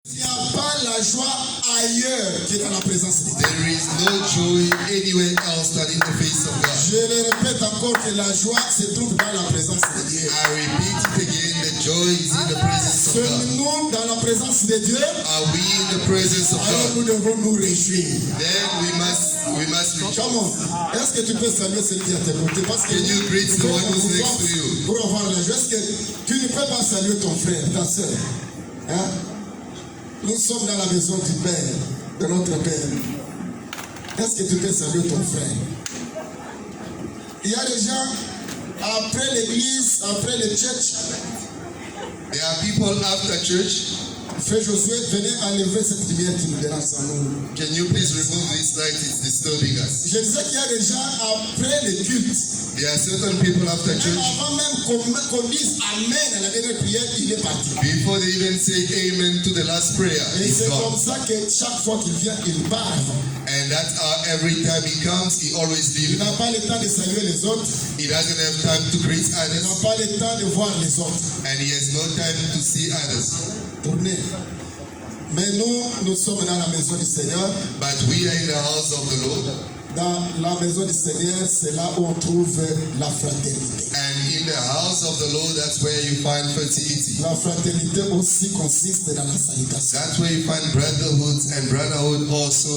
Il n'y a pas la joie ailleurs que dans la présence de Dieu. There is no joy anywhere else than in the face of God. Je le répète encore que la joie se trouve dans la présence de Dieu. I repeat it again, the joy is in the presence of God. Sommes-nous dans la présence de Dieu? Are we in the presence of Alors God? nous devons nous réjouir. Then we must rejoice. Comment? Est-ce que tu peux saluer celui qui est à tes côtés? Parce que Can you greet the one who's next to you? pour avoir la joie, est-ce que tu ne peux pas saluer ton frère, ta soeur? Hein? Nous sommes dans la maison du Père, de notre Père. Est-ce que tu peux saluer ton frère? Il y a des gens, après l'église, après le church, There are people after church. Frère Josué, venez enlever cette lumière qui nous dérange en nous. Can you please remove this light? It's disturbing us. Je disais qu'il y a des gens, après le culte, There are certain people after même church. avant même qu'on dise Amen à la dernière prière, il est parti. Before they even say amen to the last prayer, Et he's c'est comme gone. ça que chaque fois qu'il vient, il part. And that's how every time he comes, he always Il leaves. n'a pas le temps de saluer les autres. He doesn't have time to greet Il n'a others, pas le temps de voir les autres. and he has no time to see others. Tournez. Mais nous sommes dans la maison du Seigneur. But we are in the house of the Lord, Dans la maison du Seigneur, c'est là où on trouve la fraternité. and in the house of the Lord, that's where you find fertility. La fraternité aussi consiste dans la salutation. That's where you find brotherhood, and brotherhood also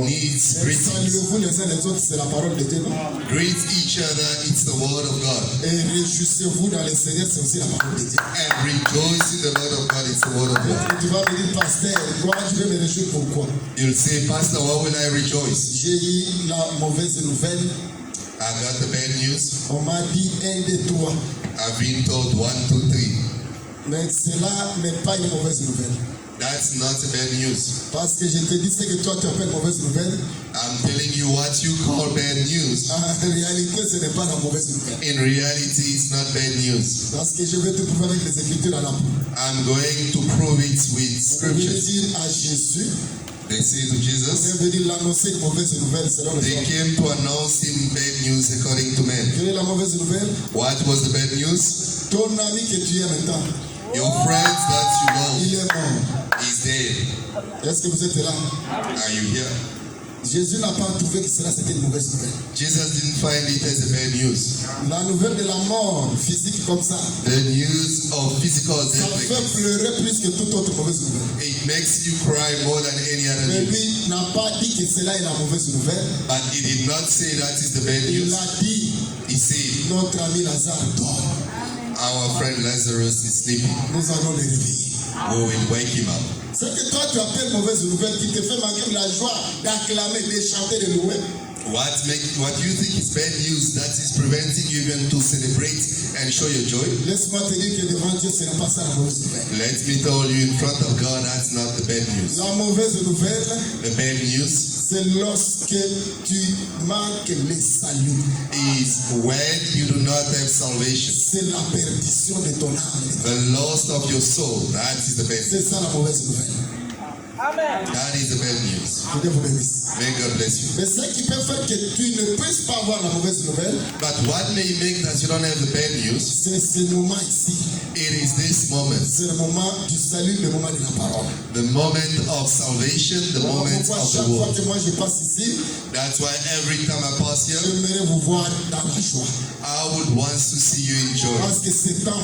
needs greetings. Saluez-vous les uns les autres, c'est la parole de Dieu. Non? Greet each other, it's the word of God. Et réjouissez-vous dans le Seigneur, c'est aussi la parole de Dieu. And rejoice in the Lord of God, it's the word of God. Et tu vas me dire, pasteur, moi je vais me réjouir pourquoi? You'll say, Pastor, why will I rejoice? J'ai eu la mauvaise nouvelle. I got the bad news. On m'a dit 1, 2, 3. I've been told 1, 2, 3. Mais cela n'est pas une mauvaise nouvelle. That's not a bad news. Parce que je te dis ce que toi tu appelles mauvaise nouvelle. I'm telling you what you call bad news. En réalité, ce n'est pas la mauvaise nouvelle. In reality, it's not bad news. Parce que je vais te prouver avec les Écritures à la peau. I'm going to prove it with Vous venez scriptures. dire à Jésus, They say to vous Jesus, venez l'annoncer une mauvaise nouvelle selon les they hommes. came to announce him bad news according to men. Quelle est la mauvaise nouvelle? What was the bad news? Ton ami que tu aimes maintenant, Your friends that il you est mort. know is dead. Est-ce que vous êtes là? Are you here? Jésus n'a pas trouvé que cela c'était une mauvaise nouvelle. Jesus didn't find it as a bad news. La nouvelle de la mort physique comme ça, The news of physical ça death like fait this, pleurer plus que toute autre mauvaise nouvelle. it makes you cry more than any other Mais news. lui n'a pas dit que cela est la mauvaise nouvelle. But he did not say that is the bad Il news. a dit, He said, notre ami Lazare dort. our friend Lazarus is sleeping. Nous allons le réveiller. We will wake him up. Ce que toi tu appelles mauvaise nouvelle qui te fait manquer la joie d'acclamer, de chanter, de louer. What you think is bad news that is preventing you even to celebrate and show your joy? Laisse-moi te dire que devant Dieu, ce n'est pas ça la mauvaise nouvelle. Let me tell you in front of God, that's not the bad news. La mauvaise nouvelle, The bad news c'est lorsque tu manques le salut. is when you do not have salvation. C'est la perdition de ton âme. The loss of your soul, that is the bad C'est news. ça la mauvaise nouvelle. That is the bad news. Que Dieu vous bénisse. May God bless you. Mais ce qui peut faire que tu ne puisses pas avoir la mauvaise nouvelle, But what may make that you don't have the bad news, c'est ce moment ici. it is this moment. C'est le moment du salut, le moment de la parole. The moment of salvation, the moment Pourquoi of chaque the fois word. que moi je passe ici, That's why every time I pass here, j'aimerais vous voir dans la joie. I would want to see you in joy. Parce que ce temps,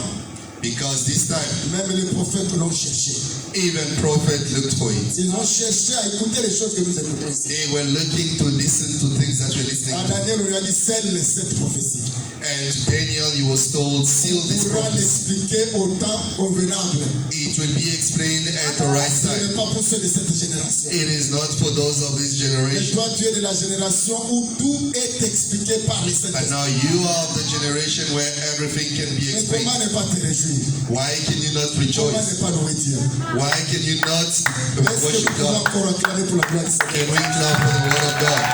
Because this time, même les prophètes l'ont cherché. even prophet looked for it. Ils ont cherché à écouter les choses que nous écoutons ici. They were looking to listen to things that we're listening À to. Daniel, on lui a dit, scelle les 7 prophéties. And to Daniel, he was told, seal On this pourra prophecy. l'expliquer au temps convenable. It will be explained at the right Ce n'est time. pas pour ceux de cette génération. It is not for those of this Et generation. toi, tu es de la génération où tout est expliqué par les But Saint-Esprit. now you are of the generation where everything can be Mais explained. comment ne pas te réjouir? Why can you not Comment rejoice? ne pas louer Dieu? Why can you not Est-ce que worship tu peux God? encore acclamer pour la gloire du Seigneur? Can we clap for the word of God?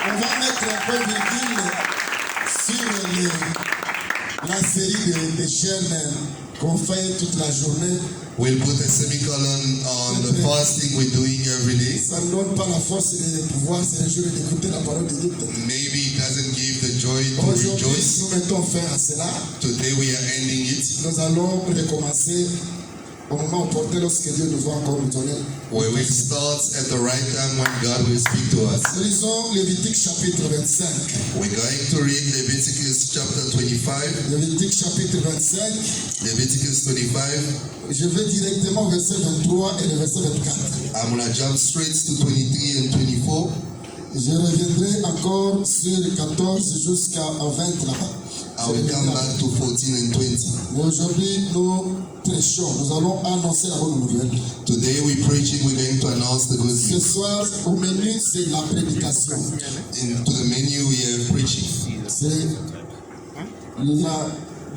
On va mettre un point virgule sur la série de chaînes qu'on fait toute la journée. We'll put a semicolon on the fasting we're doing every day. Ça ne donne pas la force de pouvoir se réjouir et d'écouter la parole de Dieu. Maybe it doesn't give the joy to Aujourd'hui, Aujourd'hui, rejoice. nous mettons fin à cela. Today we are ending it. Nous allons recommencer au moment opportun lorsque Dieu nous va encore nous donner. We will start at the right time when God will speak to us. Lisons Lévitique chapitre 25. We're going to read Leviticus chapter 25. Lévitique chapitre 25. Leviticus 25. Je vais directement au verset 23 et le verset 24. I'm going to jump straight to 23 and 24. Je reviendrai encore sur 14 jusqu'à 20 là-bas. I will come back to 14 and 20. Mais aujourd'hui, nous prêchons, nous allons annoncer la bonne nouvelle. Today we're preaching, we're going to announce the good Ce news. soir, au menu, c'est la prédication. Into the menu we are preaching. C'est la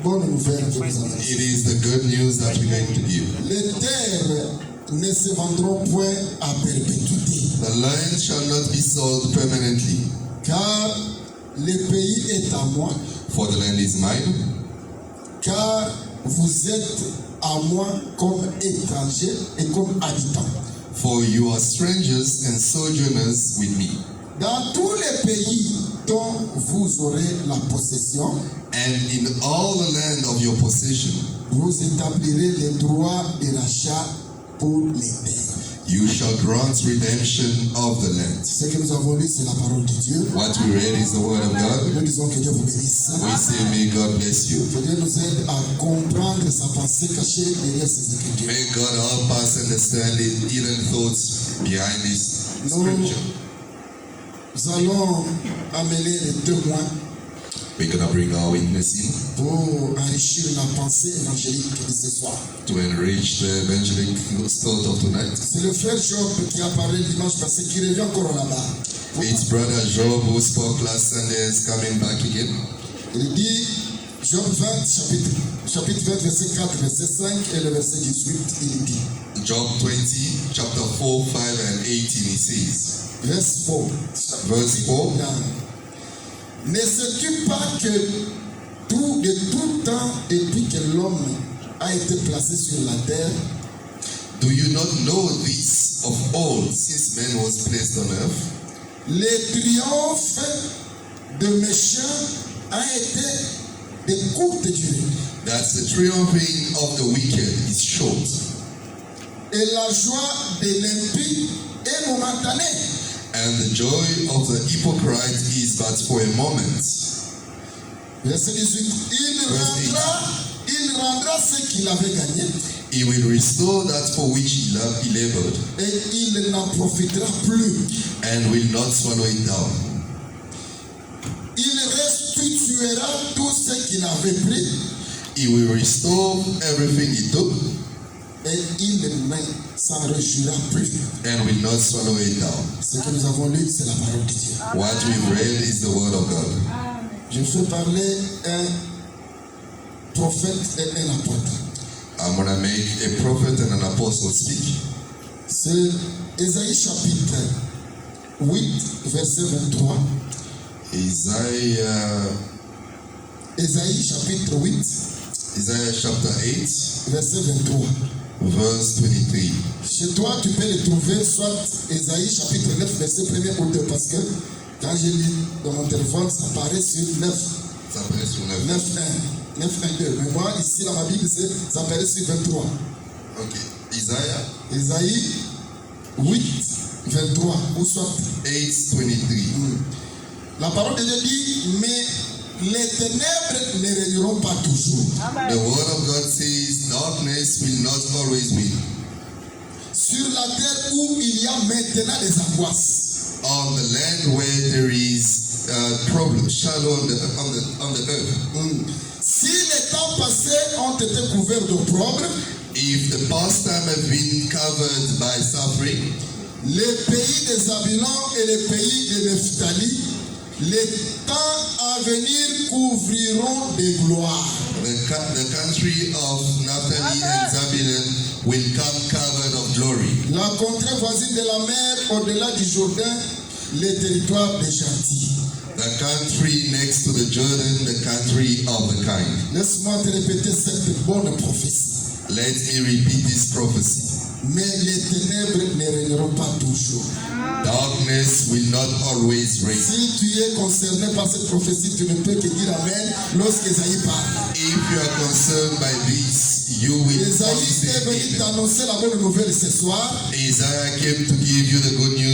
bonne nouvelle que nous annonçons. It is the good news that we're going to give. Les terres ne se vendront point à perpétuité, The land shall not be sold permanently, car le pays est à moi, for the land is mine, car vous êtes à moi comme étrangers et comme habitants. for you are strangers and sojourners with me. Dans tous les pays dont vous aurez la possession, And in all the land of your possession, vous établirez les droits de rachat pour les terres. you shall grant redemption of the land. Ce que nous avons lu, c'est la parole de Dieu. What we read is the word of God. Nous disons que Dieu vous bénisse. We say, may God bless you. Que Dieu nous aide à comprendre sa pensée cachée derrière ces écritures. May God help us understand the hidden thoughts behind this scripture. Nous allons amener les témoins We're going to bring our witness in pour enrichir la pensée évangélique de ce soir. to enrich the evangelic thought of tonight. C'est le frère Job qui a parlé le dimanche passé, qui revient encore là-bas. It's brother Job who spoke last Sunday is coming back again. Il dit, Job 20, chapitre 20, verset 4, verset 5 et le verset 18, il dit, Job 20, chapter 4, 5 and 18, he says, verse 4. verse 4, Ne sais-tu pas que de tout temps, depuis que l'homme a été placé sur la terre, do you not know this of old, since man was placed on earth? les triomphes de méchants a été de courte durée, That the triumphing of the wicked is short, et la joie de l'impie est momentanée. and the joy of the hypocrite is but for a moment. Verset 18. Il rendra ce qu'il avait gagné, He will restore that for which he labored, et il n'en profitera plus. and will not swallow it down. Il restituera tout ce qu'il avait pris, He will restore everything he took, et il ne s'en réjouira plus. and will not swallow it down. Ce que nous avons lu, c'est la parole de Dieu. What we've read is the word of God. Je fais parler un prophète et un apôtre. I'm going to make a prophet and an apostle speak. C'est Ésaïe chapitre 8, verset 23. Ésaïe chapitre 8, Isaiah chapter 8, verset 23. verse 23. Chez toi, tu peux le trouver soit Ésaïe chapitre 9, verset 1er ou 2, parce que quand je lis dans mon téléphone, ça apparaît sur 9, Ça apparaît sur 9. 9, 1, 9, 1, 2. Mais moi, ici, dans ma Bible, ça apparaît sur 23. Ok. Isaiah Ésaïe 8, 23, ou soit. 8, 23. La parole de Dieu dit, mais les ténèbres ne régneront pas toujours. The word of God says, darkness will not always win. Sur la terre où il y a maintenant des angoisses. On the land where there is problem, shadow on the earth. Si les temps passés ont été couverts d'opprobre, If the past time have been covered by suffering, les pays des Zabulon et les pays de Nephtali, les temps à venir couvriront de gloire. the country of Naphtali and Zebulun will come covered of glory. La contrée voisine de la mer, au-delà du Jourdain, les territoires des gentils. The country next to the Jordan, the country of the kind. Laisse-moi te répéter cette bonne prophétie. Let me repeat this prophecy. Mais les ténèbres ne régneront pas toujours. Darkness will not always reign. Si tu es concerné par cette prophétie, tu ne peux que dire Amen lorsqu'Ésaïe parle. If you are concerned by this, you will Ésaïe only say est venu amen. t'annoncer la bonne nouvelle ce soir. Isaiah came to give you the good news